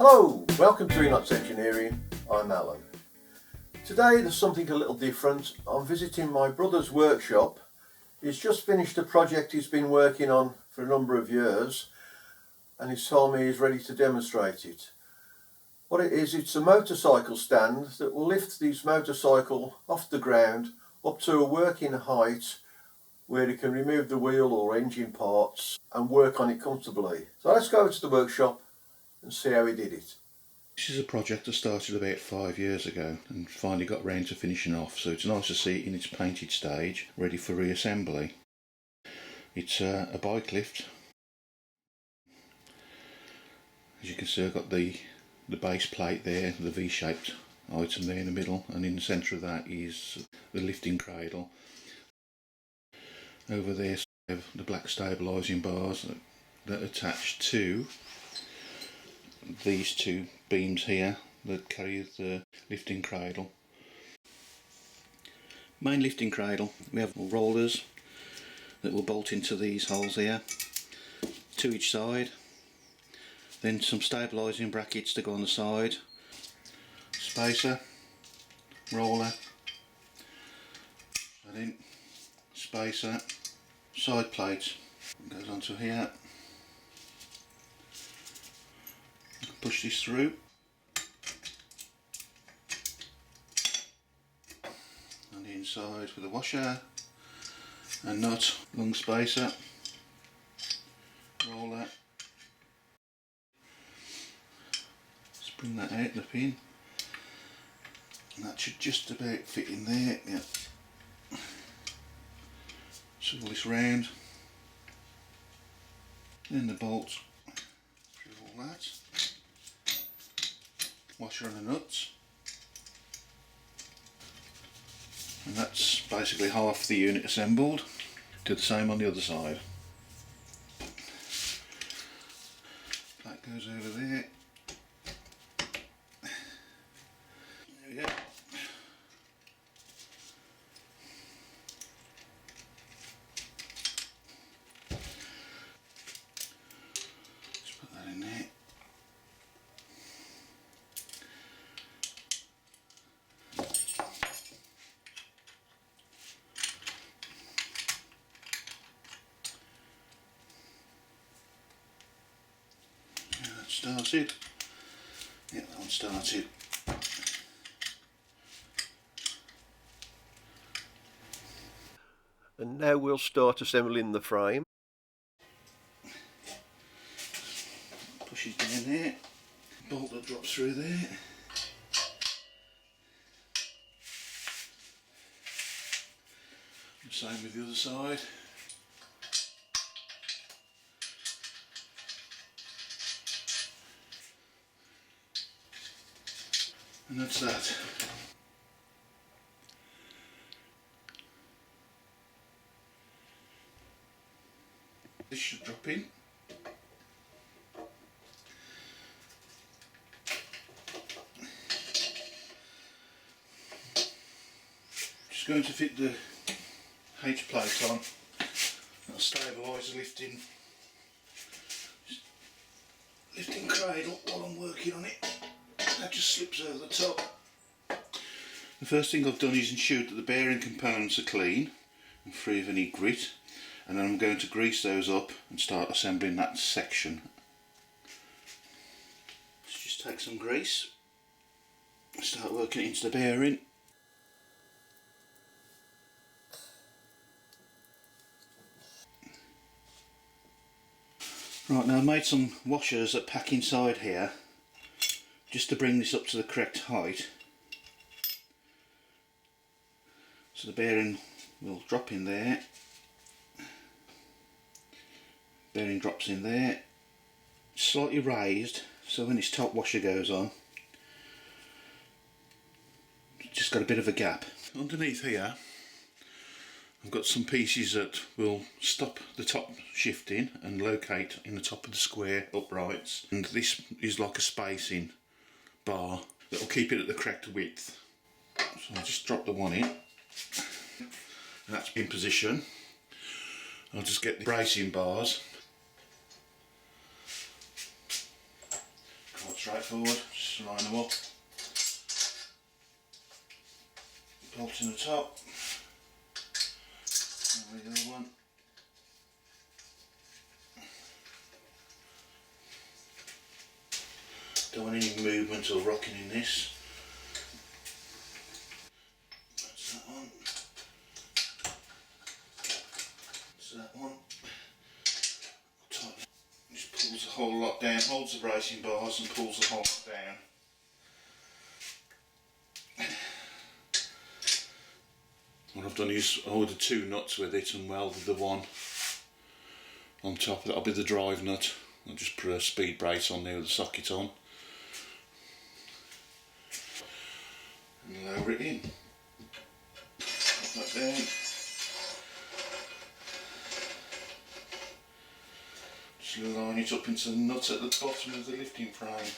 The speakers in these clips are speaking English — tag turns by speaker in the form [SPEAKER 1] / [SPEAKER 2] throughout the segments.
[SPEAKER 1] Hello, welcome to Enots Engineering. I'm Alan. Today there's something a little different. I'm visiting my brother's workshop. He's just finished a project he's been working on for a number of years and he's told me he's ready to demonstrate it. What it is, it's a motorcycle stand that will lift this motorcycle off the ground up to a working height where he can remove the wheel or engine parts and work on it comfortably. So let's go to the workshop and see how he did it.
[SPEAKER 2] This is a project I started about 5 years ago and finally got round to finishing off, so it's nice to see it in its painted stage, ready for reassembly. It's a bike lift. As you can see, I've got the base plate there, the V-shaped item there in the middle, and in the centre of that is the lifting cradle. Over there we have the black stabilising bars that attach to these two beams here that carry the lifting cradle. Main lifting cradle, we have rollers that will bolt into these holes here, to each side, then some stabilising brackets to go on the side, spacer, roller, and then spacer, side plate, goes onto here. Push this through, on the inside with a washer, a nut, long spacer, roller. Let's bring that out the pin, and that should just about fit in there. Yeah. Swivel this round, then the bolts through all that. Washer and the nuts, and that's basically half the unit assembled. Do the same on the other side. That goes over there. There we go. Just put that in there. Started. Yeah, that one started.
[SPEAKER 1] And now we'll start assembling the frame.
[SPEAKER 2] Push it down there. Bolt that drops through there. The same with the other side. And that's that. This should drop in. Just going to fit the H plate on. That'll stabilise the lifting cradle while I'm working on it. That just slips over the top. The first thing I've done is ensure that the bearing components are clean and free of any grit, and then I'm going to grease those up and start assembling that section. Let's just take some grease, start working it into the bearing. Right, now I've made some washers that pack inside here just to bring this up to the correct height. So the bearing will drop in there, bearing drops in there, slightly raised so when its top washer goes on it's just got a bit of a gap. Underneath here I've got some pieces that will stop the top shifting and locate in the top of the square uprights, and this is like a spacing bar that will keep it at the correct width. So I'll just drop the one in, and that's in position. I'll just get the bracing bars, straightforward, just line them up, bolt in the top, and the other one. Don't want any movement or rocking in this. That's that one. That's that one. Just pulls the whole lot down, holds the racing bars and pulls the whole lot down. What I've done is ordered 2 nuts with it and welded the one on top. That'll be the drive nut. I'll just put a speed brace on there with the socket on. And lower it in. Put that down. Just line it up into the nut at the bottom of the lifting frame.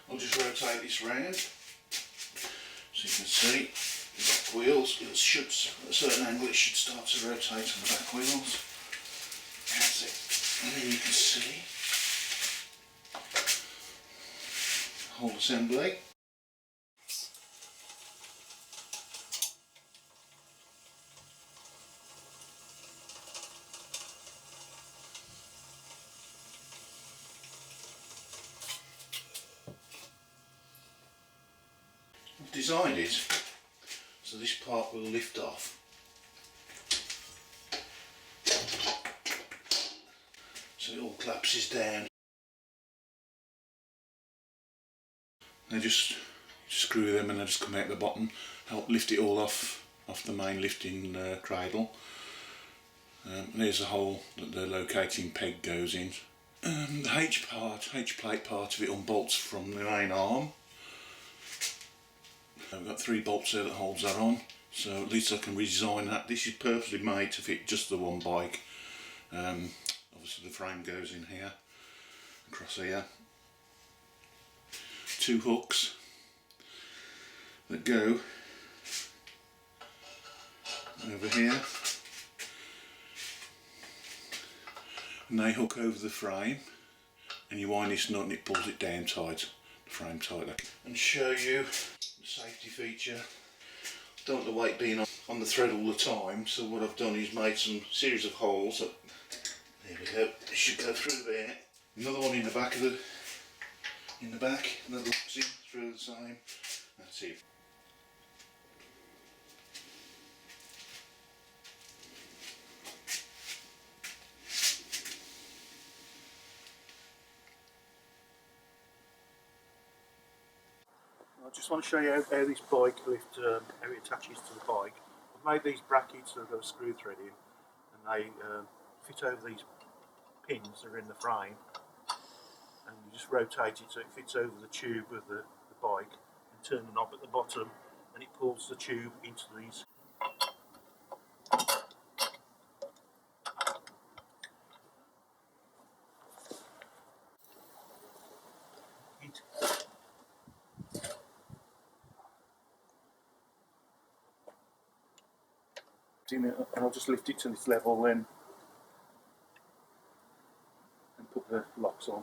[SPEAKER 2] I'll just rotate this round so you can see the back wheels. It should, at a certain angle, it should start to rotate on the back wheels. That's it. And then you can see the whole assembly. I've designed it so this part will lift off. So it all collapses down. I just screw them and they just come out the bottom, help lift it all off the main lifting cradle. And there's a hole that the locating peg goes in. The H plate part of it unbolts from the main arm. I've got 3 bolts there that holds that on, so at least I can redesign that. This is perfectly made to fit just the one bike. Obviously the frame goes in here, across here. 2 hooks that go over here, and they hook over the frame, and you wind this nut and it pulls it down tight, the frame tight. And show you safety feature. Don't want the weight being on the thread all the time, so what I've done is made some series of holes that, there we go, it should go through there. Another one in the back that locks in through the same. That's it.
[SPEAKER 3] I just want to show you how this bike lift, how it attaches to the bike. I've made these brackets that have got a screw thread in, and they fit over these pins that are in the frame, and you just rotate it so it fits over the tube of the bike, and turn the knob at the bottom and it pulls the tube into these. In it, and I'll just lift it to this level then and put the locks on.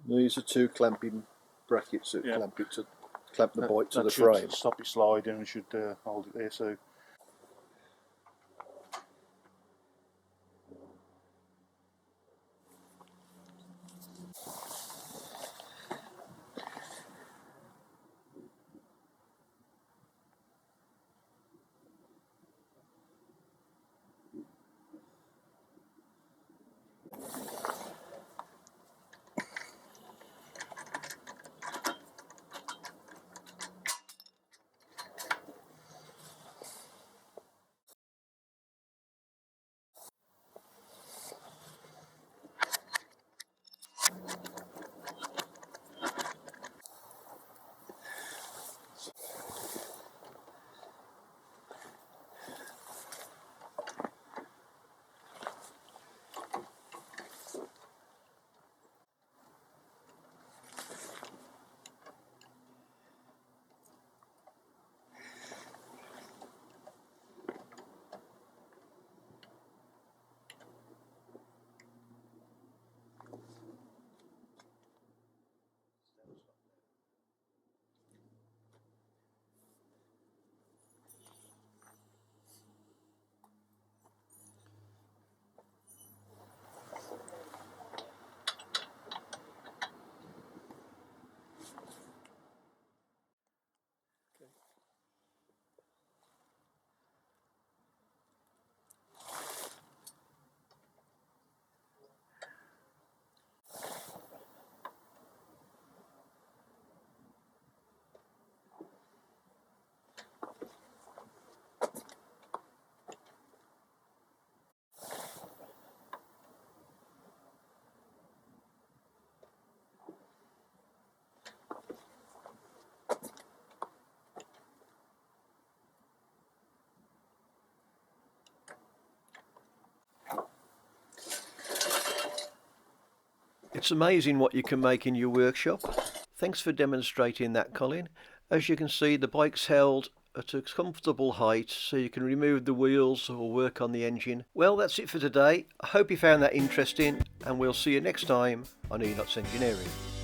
[SPEAKER 1] These are 2 clamping brackets that
[SPEAKER 3] Yeah.
[SPEAKER 1] clamp the bike to the
[SPEAKER 3] should
[SPEAKER 1] frame.
[SPEAKER 3] stop it sliding and should hold it there. So
[SPEAKER 1] It's amazing what you can make in your workshop. Thanks for demonstrating that, Colin. As you can see, the bike's held at a comfortable height so you can remove the wheels or work on the engine. Well, that's it for today. I hope you found that interesting, and we'll see you next time on Enots Engineering.